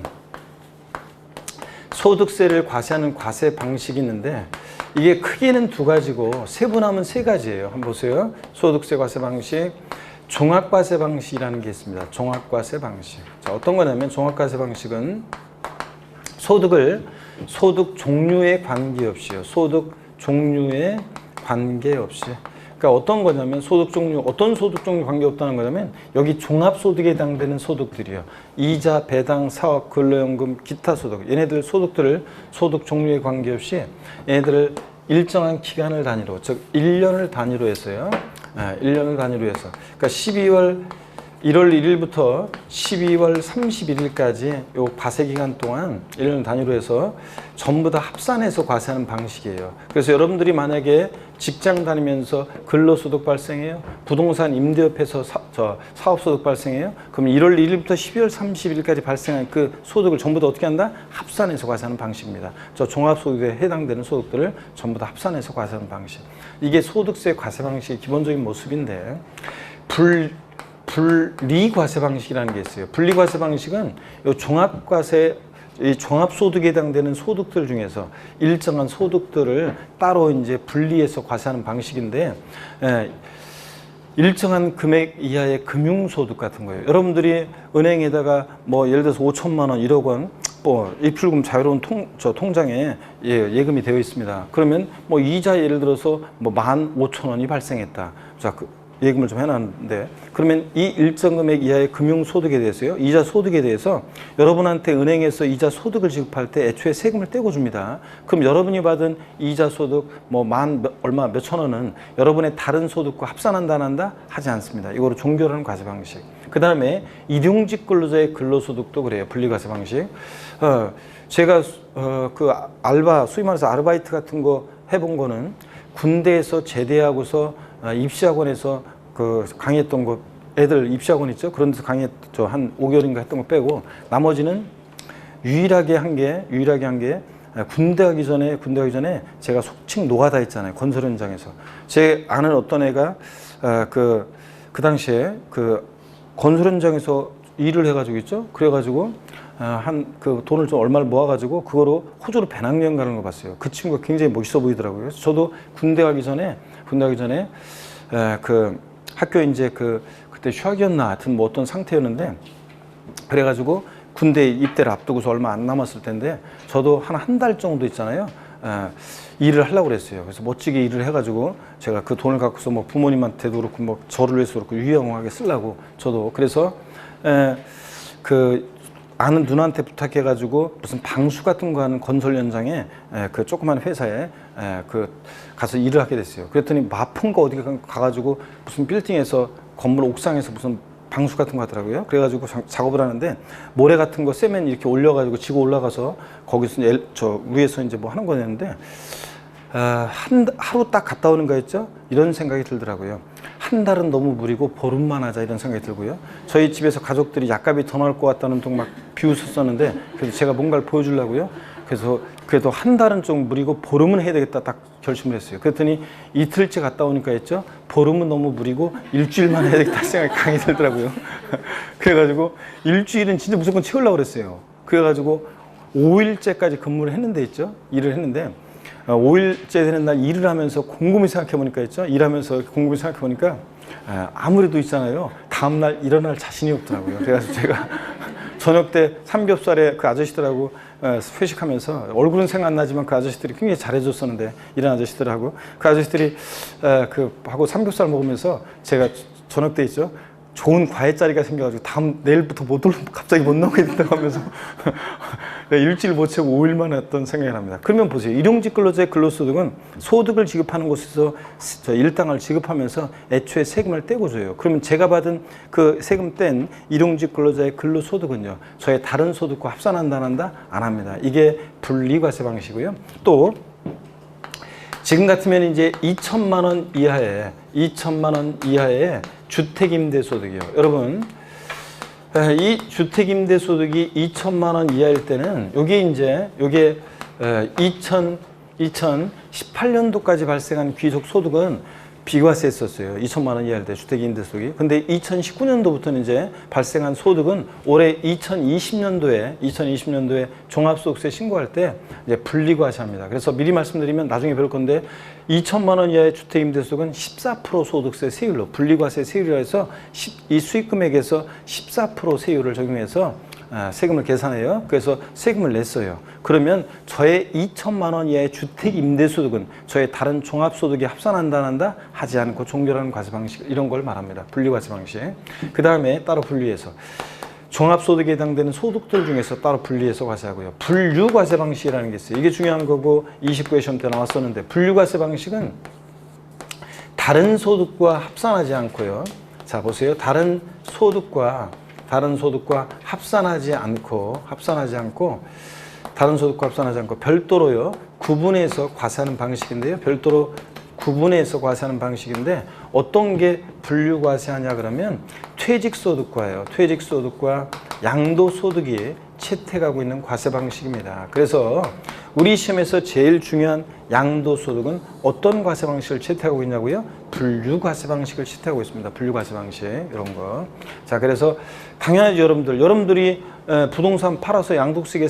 소득세를 과세하는 과세 방식이 있는데 이게 크게는 두 가지고 세분하면 세 가지예요. 한번 보세요. 소득세 과세 방식, 종합과세 방식이라는 게 있습니다. 종합과세 방식. 자, 어떤 거냐면 종합과세 방식은 소득 종류에 관계없이요. 소득 종류에 관계없이. 그러니까 어떤 거냐면 어떤 소득 종류 관계없다는 거냐면 여기 종합소득에 해당되는 소득들이요. 이자, 배당, 사업, 근로연금, 기타 소득. 얘네들 소득들을 소득 종류에 관계없이 얘네들을 일정한 기간을 단위로, 즉 1년을 단위로 해서요. 1년을 단위로 해서. 그러니까 1월 1일부터 12월 31일까지 요 과세 기간 동안 1년 단위로 해서 전부 다 합산해서 과세하는 방식이에요. 그래서 여러분들이 만약에 직장 다니면서 근로소득 발생해요. 부동산 임대업해서 사업소득 발생해요. 그럼 1월 1일부터 12월 31일까지 발생한 그 소득을 전부 다 어떻게 한다? 합산해서 과세하는 방식입니다. 저 종합소득에 해당되는 소득들을 전부 다 합산해서 과세하는 방식. 이게 소득세 과세 방식의 기본적인 모습인데 분리과세 방식이라는 게 있어요. 분리과세 방식은 이 종합과세, 이 종합소득에 해당되는 소득들 중에서 일정한 소득들을 따로 이제 분리해서 과세하는 방식인데, 일정한 금액 이하의 금융소득 같은 거예요. 여러분들이 은행에다가 뭐 예를 들어서 5천만 원, 1억 원, 뭐 입출금 자유로운 통장에 예금이 되어 있습니다. 그러면 뭐 이자 예를 들어서 뭐 15,000원이 발생했다. 자, 예금을 좀 해놨는데 그러면 이 일정 금액 이하의 금융소득에 대해서요, 이자 소득에 대해서 여러분한테 은행에서 이자 소득을 지급할 때 애초에 세금을 떼고 줍니다. 그럼 여러분이 받은 이자 소득 뭐 얼마 몇천 원은 여러분의 다른 소득과 합산한다 안 한다? 하지 않습니다. 이거로 종결하는 과세 방식. 그 다음에 일용직 근로자의 근로소득도 그래요. 분리과세 방식. 제가 그 알바, 소위 말해서 아르바이트 같은 거 해본 거는 군대에서 제대하고서 입시학원에서 그 강의했던 거, 애들 입시학원 있죠? 그런 데서 강의했죠. 한 5개월인가 했던 거 빼고 나머지는 유일하게 한 게 군대 가기 전에 제가 속칭 노가다 했잖아요. 건설 현장에서. 제 아는 어떤 애가 그 당시에 그 건설 현장에서 일을 해가지고 있죠. 그래가지고 그 돈을 좀 얼마를 모아가지고 그거로 호주로 배낭여행 가는 거 봤어요. 그 친구가 굉장히 멋있어 보이더라고요. 그래서 저도 군대 가기 전에 그 학교 이제 그때 휴학이었나 하여튼 뭐 어떤 상태였는데 그래가지고 군대 입대를 앞두고서 얼마 안 남았을 텐데 저도 한 달 정도 있잖아요. 일을 하려고 그랬어요. 그래서 멋지게 일을 해가지고 제가 그 돈을 갖고서 뭐 부모님한테도 그렇고 뭐 저를 위해서 그렇고 유용하게 쓰려고 저도 그래서 그 아는 누나한테 부탁해가지고 무슨 방수 같은 거 하는 건설 현장에 그 조그만 회사에 그 가서 일을 하게 됐어요. 그랬더니 마포인가 어디 가가지고 무슨 빌딩에서 건물 옥상에서 무슨 방수 같은 거 하더라고요. 그래가지고 작업을 하는데 모래 같은 거 세면 이렇게 올려가지고 지고 올라가서 거기서 저 위에서 이제 뭐 하는 거였는데 하루 딱 갔다 오는 거였죠? 이런 생각이 들더라고요. 한 달은 너무 무리고 보름만 하자 이런 생각이 들고요. 저희 집에서 가족들이 약값이 더 나올 것 같다는 둥 막 비웃었었는데 그래서 제가 뭔가를 보여주려고요. 그래서 그래도 한 달은 좀 무리고 보름은 해야 되겠다 딱 결심을 했어요. 그랬더니 이틀째 갔다 오니까 했죠. 보름은 너무 무리고 일주일만 해야 되겠다 생각이 강히 들더라고요. 그래가지고 일주일은 진짜 무조건 채우려고 그랬어요. 그래가지고 5일째까지 근무를 했는데 있죠. 일을 했는데 5일째 되는 날 일을 하면서 곰곰이 생각해 보니까 있죠. 일하면서 곰곰이 생각해 보니까 아무래도 있잖아요. 다음날 일어날 자신이 없더라고요. 그래서 제가 저녁 때 삼겹살에 그 아저씨들하고 회식하면서 얼굴은 생각 안 나지만 그 아저씨들이 굉장히 잘해줬었는데 이런 아저씨들하고 그 아저씨들이 하고 삼겹살 먹으면서 제가 저녁 때 있죠. 좋은 과외자리가 생겨가지고 내일부터 갑자기 못 나오게 된다고 하면서 일주일 못 채우고 5일만 했던 생각이 납니다. 그러면 보세요. 일용직 근로자의 근로소득은 소득을 지급하는 곳에서 일당을 지급하면서 애초에 세금을 떼고 줘요. 그러면 제가 받은 그 세금 뗀 일용직 근로자의 근로소득은요. 저의 다른 소득과 합산한다 안 한다? 안 합니다. 이게 분리과세 방식이고요. 또 지금 같으면 이제 2천만 원 이하의 주택임대소득이요. 여러분, 이 주택임대소득이 2천만 원 이하일 때는 요게 2018년도까지 발생한 귀속소득은 비과세했었어요. 2천만 원 이하일 때 주택임대소득이. 근데 2019년도부터는 이제 발생한 소득은 올해 2020년도에 종합소득세 신고할 때 이제 분리과세합니다. 그래서 미리 말씀드리면 나중에 배울 건데 2천만 원 이하의 주택임대소득은 14% 소득세 세율로 분리과세 세율이라 해서 이 수익금액에서 14% 세율을 적용해서 세금을 계산해요. 그래서 세금을 냈어요. 그러면 저의 2천만 원 이하의 주택임대소득은 저의 다른 종합소득에 합산한다 안 한다? 하지 않고 종결하는 과세 방식 이런 걸 말합니다. 분리과세 방식. 그 다음에 따로 분리해서 종합소득에 해당되는 소득들 중에서 따로 분리해서 과세하고요. 분류과세 방식이라는 게 있어요. 이게 중요한 거고 29회 시험 때 나왔었는데 분류과세 방식은 다른 소득과 합산하지 않고요. 자 보세요. 다른 소득과 합산하지 않고 별도로요 구분해서 과세하는 방식인데요. 별도로 구분해서 과세하는 방식인데 어떤 게 분류과세하냐 그러면 퇴직소득과예요. 퇴직소득과 양도소득이 채택하고 있는 과세 방식입니다. 그래서 우리 시험에서 제일 중요한 양도소득은 어떤 과세 방식을 채택하고 있냐고요? 분류과세 방식을 채택하고 있습니다. 분류과세 방식 이런 거. 자, 그래서 당연하죠, 여러분들이 부동산 팔아서 양도세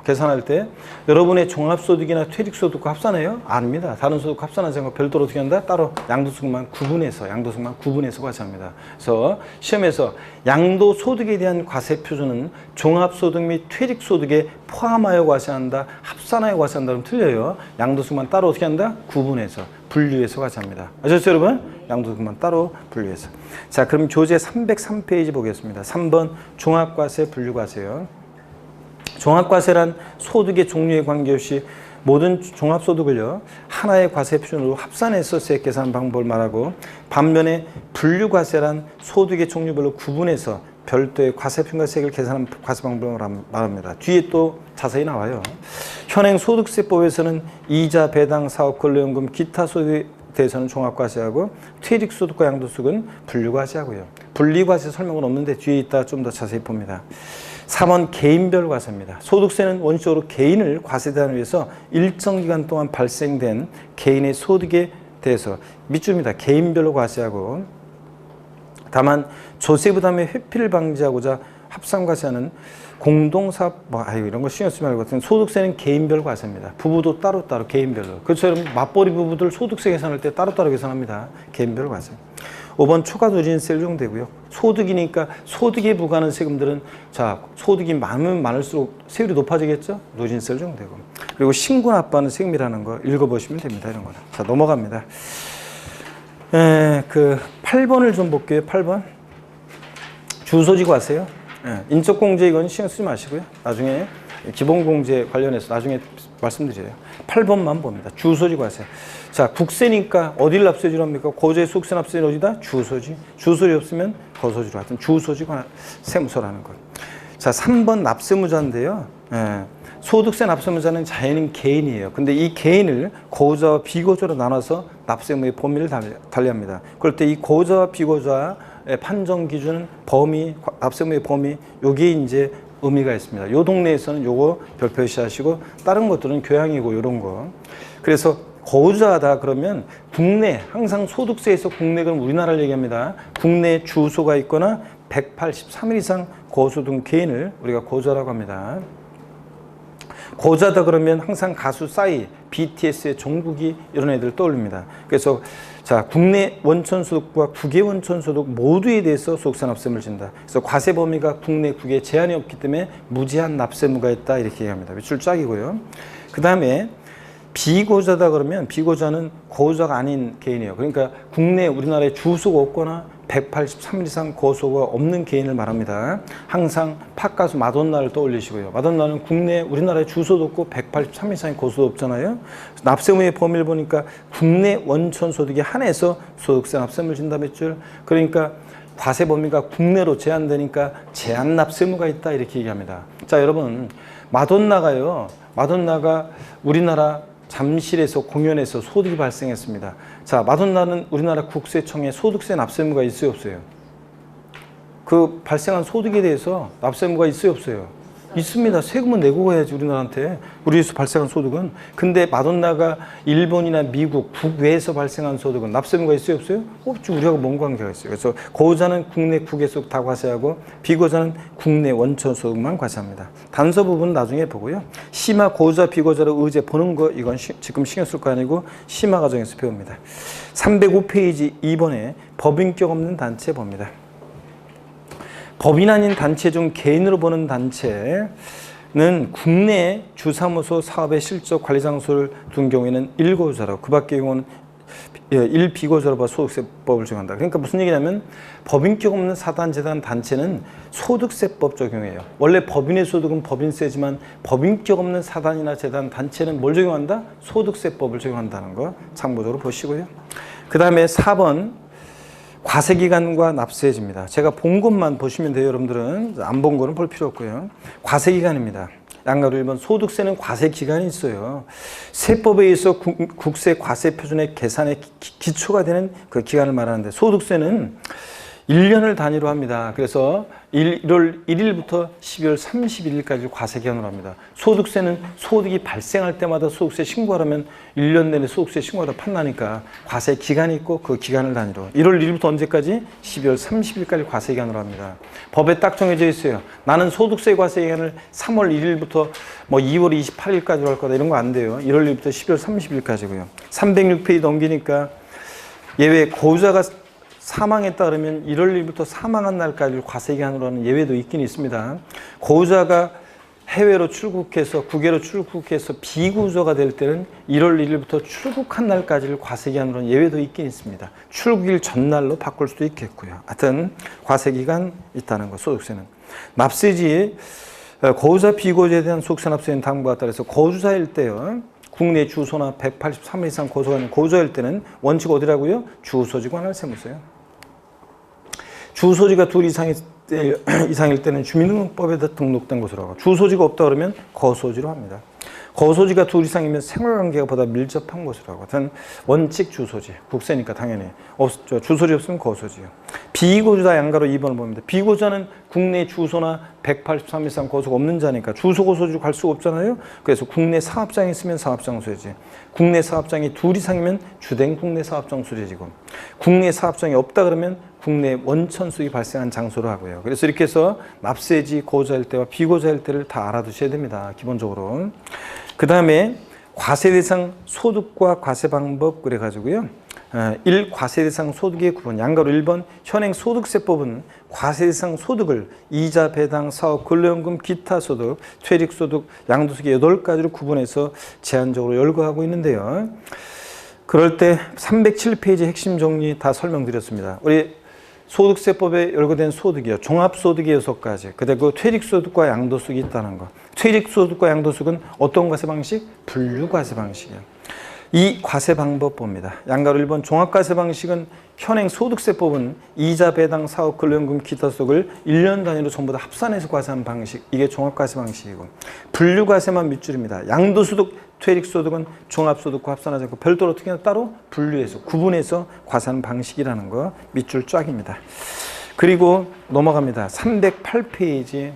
계산할 때 여러분의 종합소득이나 퇴직소득과 합산해요? 아닙니다. 다른 소득과 합산하지 않고 별도로 어떻게 한다? 따로 양도소득만 구분해서 과세합니다. 그래서 시험에서 양도소득에 대한 과세 표준은 종합소득 및 퇴직소득에 포함하여 과세한다, 합산하여 과세한다 그러면 틀려요. 양도소득만 따로 어떻게 한다? 구분해서 분류해서 과세합니다. 아셨죠, 여러분? 양도소득만 따로 분류해서. 자, 그럼 교재 303페이지 보겠습니다. 3번 종합과세, 분류과세요. 종합과세란 소득의 종류에 관계없이 모든 종합소득을요 하나의 과세 표준으로 합산해서 세액 계산 방법을 말하고, 반면에 분류과세란 소득의 종류별로 구분해서 별도의 과세표준과 세액을 계산하는 과세 방법을 말합니다. 뒤에 또 자세히 나와요. 현행 소득세법에서는 이자, 배당, 사업, 근로연금, 기타 소득에 대해서는 종합과세하고 퇴직소득과 양도소득은 분류과세하고요. 분리과세 설명은 없는데 뒤에 있다 좀 더 자세히 봅니다. 3번 개인별 과세입니다. 소득세는 원칙적으로 개인을 과세 대상으로 해서 일정 기간 동안 발생된 개인의 소득에 대해서 밑줄입니다. 개인별로 과세하고, 다만 조세 부담의 회피를 방지하고자 합산과세하는 공동사업, 이런 거 신경 쓰지 말고, 소득세는 개인별 과세입니다. 부부도 따로따로 개인별로. 그렇죠, 여러분? 맞벌이 부부들 소득세 계산할 때 따로따로 계산합니다. 개인별 과세. 5번 초과 누진세를 적용되고요. 소득이니까 소득에 부과하는 세금들은 소득이 많으면 많을수록 세율이 높아지겠죠? 누진세를 적용되고. 그리고 신고 납부하는 세금이라는 거 읽어보시면 됩니다. 이런 거는. 자, 넘어갑니다. 8번을 좀 볼게요. 8번. 주소지 과세요. 인적공제 이건 신경 쓰지 마시고요. 나중에 기본공제 관련해서 나중에 말씀드려요. 8번만 봅니다. 주소지 과세. 자, 국세니까 어디를 납세지로 합니까? 고제 수익세 납세지는 어디다? 주소지. 주소지 없으면 거소지로. 하여튼 주소지 세무서라는 거. 자, 3번 납세무자인데요. 소득세 납세무자는 자연인 개인이에요. 근데 이 개인을 고자와 비고자로 나눠서 납세 의무의 범위를 달리합니다. 그럴 때 이 고자와 비고자의 판정 기준 범위, 납세 의무의 범위, 요게 이제 의미가 있습니다. 요 동네에서는 요거 별표시하시고 다른 것들은 교양이고 요런 거. 그래서 고자다 그러면 국내, 항상 소득세에서 국내는 우리나라를 얘기합니다. 국내 주소가 있거나 183일 이상 고소득 개인을 우리가 고자라고 합니다. 고자다 그러면 항상 가수 싸이, BTS의 정국이 이런 애들 떠올립니다. 그래서 자, 국내 원천소득과 국외 원천소득 모두에 대해서 소득세 납세를 진다. 그래서 과세 범위가 국내, 국외에 제한이 없기 때문에 무제한 납세무가 있다 이렇게 얘기합니다. 매출 짝이고요. 그 다음에 비고자다 그러면 비고자는 고자가 아닌 개인이에요. 그러니까 국내 우리나라에 주소가 없거나 183일 이상 고소가 없는 개인을 말합니다. 항상 팝가수 마돈나를 떠올리시고요. 마돈나는 국내 우리나라에 주소도 없고 183일 이상의 고소도 없잖아요. 납세 의무의 범위를 보니까 국내 원천 소득에 한해서 소득세 납세를 진다 매출. 그러니까 과세 범위가 국내로 제한되니까 제한 납세 의무가 있다 이렇게 얘기합니다. 자, 여러분 마돈나가 우리나라 잠실에서 공연에서 소득이 발생했습니다. 자, 마돈나는 우리나라 국세청에 소득세 납세 의무가 있어요, 없어요? 그 발생한 소득에 대해서 납세 의무가 있어요, 없어요? 있습니다. 세금은 내고 가야지 우리나라한테. 우리에서 발생한 소득은. 근데 마돈나가 일본이나 미국 국외에서 발생한 소득은 납세 의무가 있어요, 없어요? 없죠. 우리하고 뭔 관계가 있어요. 그래서 고자는 국내 국외 소득 다 과세하고 비고자는 국내 원천 소득만 과세합니다. 단서 부분은 나중에 보고요. 심화 고자 비고자로 의제 보는 거 이건 지금 신경 쓸 거 아니고 심화 과정에서 배웁니다. 305페이지 2번에 법인격 없는 단체 봅니다. 법인 아닌 단체 중 개인으로 보는 단체는 국내 주사무소 사업의 실적 관리 장소를 둔 경우에는 1고자로, 그 밖의 경우는 1비고자로 봐 소득세법을 적용한다. 그러니까 무슨 얘기냐면 법인격 없는 사단, 재단, 단체는 소득세법 적용해요. 원래 법인의 소득은 법인세지만 법인격 없는 사단이나 재단, 단체는 뭘 적용한다? 소득세법을 적용한다는 거 참고적으로 보시고요. 그 다음에 4번 과세기간과 납세해지입니다. 제가 본 것만 보시면 돼요. 여러분들은 안 본 거는 볼 필요 없고요. 과세기간입니다. 양가로 1번 소득세는 과세기간이 있어요. 세법에 의해서 국세 과세표준의 계산의 기초가 되는 그 기간을 말하는데 소득세는 1년을 단위로 합니다. 그래서 1월 1일부터 12월 31일까지 과세기간으로 합니다. 소득세는 소득이 발생할 때마다 소득세 신고하려면 1년 내내 소득세 신고하다 판나니까 과세기간이 있고 그 기간을 단위로 1월 1일부터 언제까지? 12월 30일까지 과세기간으로 합니다. 법에 딱 정해져 있어요. 나는 소득세 과세기간을 3월 1일부터 뭐 2월 28일까지로 할 거다 이런 거 안 돼요. 1월 1일부터 12월 30일까지고요. 306페이지 넘기니까 예외 고자가 사망했다 그러면 1월 1일부터 사망한 날까지 과세기간으로 하는 예외도 있긴 있습니다. 고자가 해외로 출국해서 국외로 출국해서 비구조가 될 때는 1월 1일부터 출국한 날까지를 과세기간으로 하는 예외도 있긴 있습니다. 출국일 전날로 바꿀 수도 있겠고요. 하여튼 과세기간 있다는 거 소득세는. 납세지 고자 비고자에 대한 소득세 납세는 다음과 같다 그래서 고주자일 때요. 국내 주소나 183일 이상 고소가 있는 고자일 때는 원칙 어디라고요? 주소지 관할 세무서요. 주소지가 둘 이상일 때는 주민등록법에 등록된 곳으로 하고 주소지가 없다 그러면 거소지로 합니다. 거소지가 둘 이상이면 생활관계가 보다 밀접한 곳으로 하고 하여튼 원칙 주소지, 국세니까 당연히 없죠. 주소지 없으면 거소지요. 비고자 양가로 2번을 봅니다. 비고자는 국내 주소나 183일 이상 거소가 없는 자니까 주소 고소지로 갈 수가 없잖아요. 그래서 국내 사업장이 있으면 사업장소지, 국내 사업장이 둘 이상이면 주된 국내 사업장소지고 국내 사업장이 없다 그러면 국내 원천 수익이 발생한 장소로 하고요. 그래서 이렇게 해서 납세지 고자일 때와 비고자일 때를 다 알아두셔야 됩니다. 기본적으로. 그 다음에 과세 대상 소득과 과세 방법 그래가지고요. 1. 과세 대상 소득의 구분. 양가로 1번 현행 소득세법은 과세 대상 소득을 이자, 배당, 사업, 근로연금, 기타 소득, 퇴직 소득, 양도소득의 8가지로 구분해서 제한적으로 열거하고 있는데요. 그럴 때 307페이지 핵심 정리 다 설명드렸습니다. 우리 소득세법에 열거된 소득이요. 종합소득의 6가지. 그리고 퇴직소득과 양도소득이 있다는 거. 퇴직소득과 양도소득은 어떤 과세 방식? 분류과세 방식이에요. 이 과세 방법 봅니다. 양가로 1번 종합과세 방식은 현행 소득세법은 이자 배당 사업 근로연금 기타 소득을 1년 단위로 전부 다 합산해서 과세하는 방식, 이게 종합과세 방식이고, 분류과세만 밑줄입니다. 양도소득, 퇴직소득은 종합소득과 합산하지 않고 별도로 어떻게 따로 분류해서 구분해서 과세하는 방식이라는 거 밑줄 쫙입니다. 그리고 넘어갑니다. 308페이지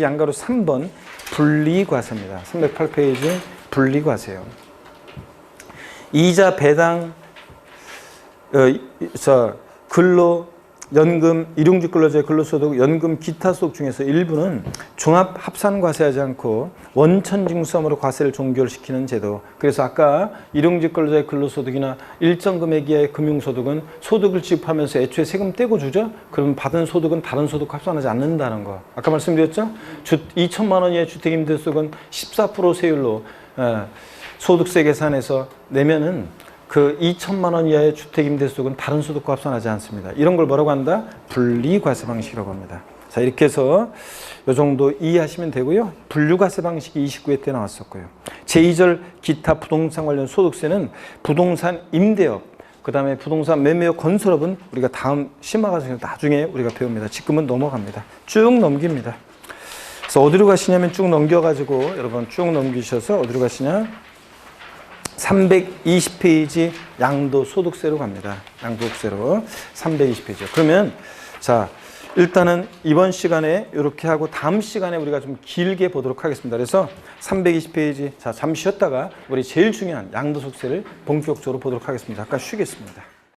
양가로 3번 분리과세입니다. 308페이지 분리과세요. 이자 배당 근로연금, 일용직 근로자의 근로소득, 연금 기타 소득 중에서 일부는 종합 합산 과세하지 않고 원천 징수함으로 과세를 종결시키는 제도. 그래서 아까 일용직 근로자의 근로소득이나 일정 금액 이하의 금융소득은 소득을 지급하면서 애초에 세금 떼고 주죠. 그러면 받은 소득은 다른 소득과 합산하지 않는다는 거. 아까 말씀드렸죠. 2천만 원 이하의 주택임대소득은 14% 세율로 소득세 계산해서 내면은 그 2천만 원 이하의 주택임대소득은 다른 소득과 합산하지 않습니다. 이런 걸 뭐라고 한다? 분리과세 방식이라고 합니다. 자, 이렇게 해서 이 정도 이해하시면 되고요. 분류과세 방식이 29회 때 나왔었고요. 제2절 기타 부동산 관련 소득세는 부동산 임대업, 그 다음에 부동산 매매업 건설업은 우리가 다음 심화 과정에서 나중에 우리가 배웁니다. 지금은 넘어갑니다. 쭉 넘깁니다. 그래서 어디로 가시냐면 쭉 넘겨가지고 여러분 쭉 넘기셔서 어디로 가시냐? 320페이지 양도소득세로 갑니다. 양도소득세로 320페이지. 그러면 자, 일단은 이번 시간에 이렇게 하고 다음 시간에 우리가 좀 길게 보도록 하겠습니다. 그래서 320페이지 자, 잠시 쉬었다가 우리 제일 중요한 양도소득세를 본격적으로 보도록 하겠습니다. 잠깐 쉬겠습니다.